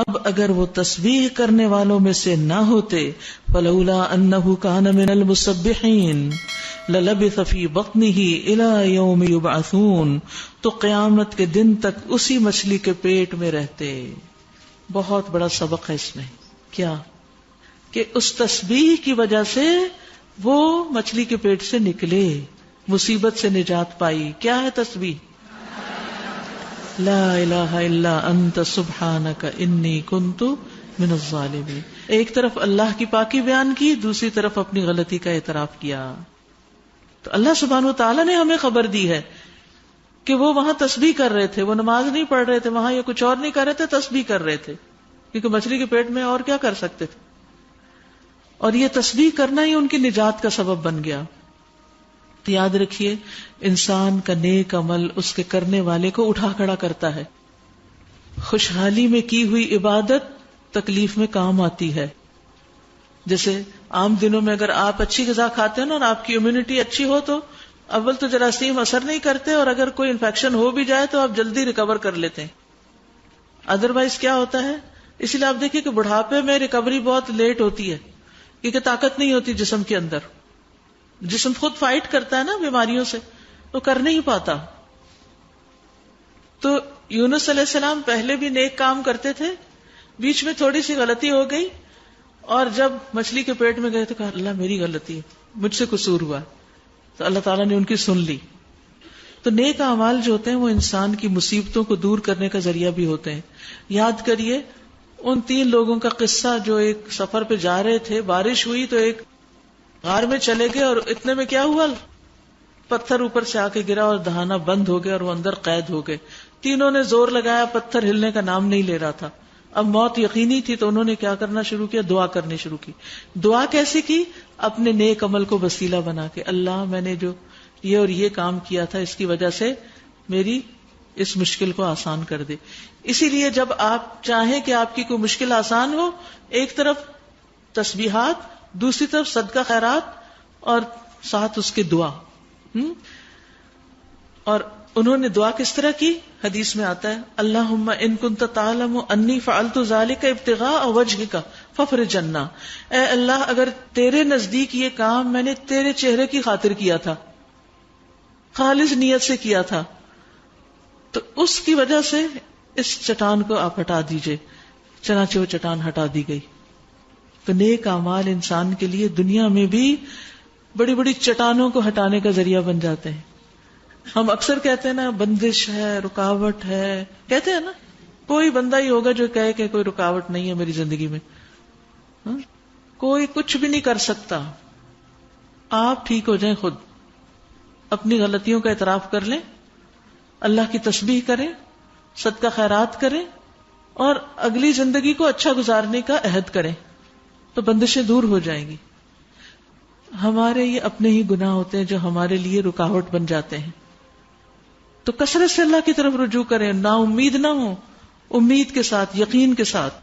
اب اگر وہ تسبیح کرنے والوں میں سے نہ ہوتے فلولا انہ کان من المسبحین للبث فی بطنہ الی یوم یبعثون، تو قیامت کے دن تک اسی مچھلی کے پیٹ میں رہتے. بہت بڑا سبق ہے اس میں. کیا کہ اس تسبیح کی وجہ سے وہ مچھلی کے پیٹ سے نکلے، مصیبت سے نجات پائی. کیا ہے تسبیح؟ لا الہ الا انت سبحانک انی کنت من الظالمین. ایک طرف اللہ کی پاکی بیان کی، دوسری طرف اپنی غلطی کا اعتراف کیا. تو اللہ سبحانہ و تعالیٰ نے ہمیں خبر دی ہے کہ وہ وہاں تسبیح کر رہے تھے، وہ نماز نہیں پڑھ رہے تھے وہاں، یا کچھ اور نہیں کر رہے تھے، تسبیح کر رہے تھے، کیونکہ مچھلی کے پیٹ میں اور کیا کر سکتے تھے. اور یہ تسبیح کرنا ہی ان کی نجات کا سبب بن گیا. تو یاد رکھیے، انسان کا نیک عمل اس کے کرنے والے کو اٹھا کھڑا کرتا ہے. خوشحالی میں کی ہوئی عبادت تکلیف میں کام آتی ہے. جیسے عام دنوں میں اگر آپ اچھی غذا کھاتے ہیں نا اور آپ کی امیونٹی اچھی ہو تو اول تو جراثیم اثر نہیں کرتے، اور اگر کوئی انفیکشن ہو بھی جائے تو آپ جلدی ریکور کر لیتے ہیں. ادروائز کیا ہوتا ہے؟ اسی لیے آپ دیکھیے کہ بڑھاپے میں ریکوری بہت لیٹ ہوتی ہے، کیونکہ طاقت نہیں ہوتی جسم کے اندر. جسم خود فائٹ کرتا ہے نا بیماریوں سے، تو کر نہیں پاتا. تو یونس علیہ السلام پہلے بھی نیک کام کرتے تھے، بیچ میں تھوڑی سی غلطی ہو گئی، اور جب مچھلی کے پیٹ میں گئے تو کہا اللہ میری غلطی ہے، مجھ سے قصور ہوا. تو اللہ تعالیٰ نے ان کی سن لی. تو نیک اعمال جو ہوتے ہیں وہ انسان کی مصیبتوں کو دور کرنے کا ذریعہ بھی ہوتے ہیں. یاد کریے ان 3 لوگوں کا قصہ جو ایک سفر پہ جا رہے تھے، بارش ہوئی تو ایک غار میں چلے گئے، اور اتنے میں کیا ہوا، پتھر اوپر سے آ کے گرا اور دہانا بند ہو گیا اور وہ اندر قید ہو گئے. تینوں نے زور لگایا، پتھر ہلنے کا نام نہیں لے رہا تھا. اب موت یقینی تھی تو انہوں نے کیا کرنا شروع کیا، دعا کرنی شروع کی. دعا کیسے کی؟ اپنے نیک عمل کو وسیلہ بنا کے، اللہ میں نے جو یہ اور یہ کام کیا تھا اس کی وجہ سے میری اس مشکل کو آسان کر دے. اسی لیے جب آپ چاہیں کہ آپ کی کوئی مشکل آسان ہو، ایک طرف تسبیحات، دوسری طرف صدقہ خیرات، اور ساتھ اس کے دعا. اور انہوں نے دعا کس طرح کی؟ حدیث میں آتا ہے اللہم ان کنت تعلم انی فعلت ذلک ابتغاء وجہک فافرج عنا. اے اللہ اگر تیرے نزدیک یہ کام میں نے تیرے چہرے کی خاطر کیا تھا، خالص نیت سے کیا تھا، تو اس کی وجہ سے اس چٹان کو آپ ہٹا دیجئے. چنانچہ وہ چٹان ہٹا دی گئی. تو نیک اعمال انسان کے لیے دنیا میں بھی بڑی بڑی چٹانوں کو ہٹانے کا ذریعہ بن جاتے ہیں. ہم اکثر کہتے ہیں نا بندش ہے، رکاوٹ ہے، کہتے ہیں نا. کوئی بندہ ہی ہوگا جو کہے کہ کوئی رکاوٹ نہیں ہے میری زندگی میں. کوئی کچھ بھی نہیں کر سکتا. آپ ٹھیک ہو جائیں، خود اپنی غلطیوں کا اعتراف کر لیں، اللہ کی تسبیح کریں، صدقہ خیرات کریں، اور اگلی زندگی کو اچھا گزارنے کا عہد کریں، تو بندشیں دور ہو جائیں گی. ہمارے یہ اپنے ہی گناہ ہوتے ہیں جو ہمارے لیے رکاوٹ بن جاتے ہیں. تو کثرت سے اللہ کی طرف رجوع کریں، نا امید نہ ہو، امید کے ساتھ، یقین کے ساتھ.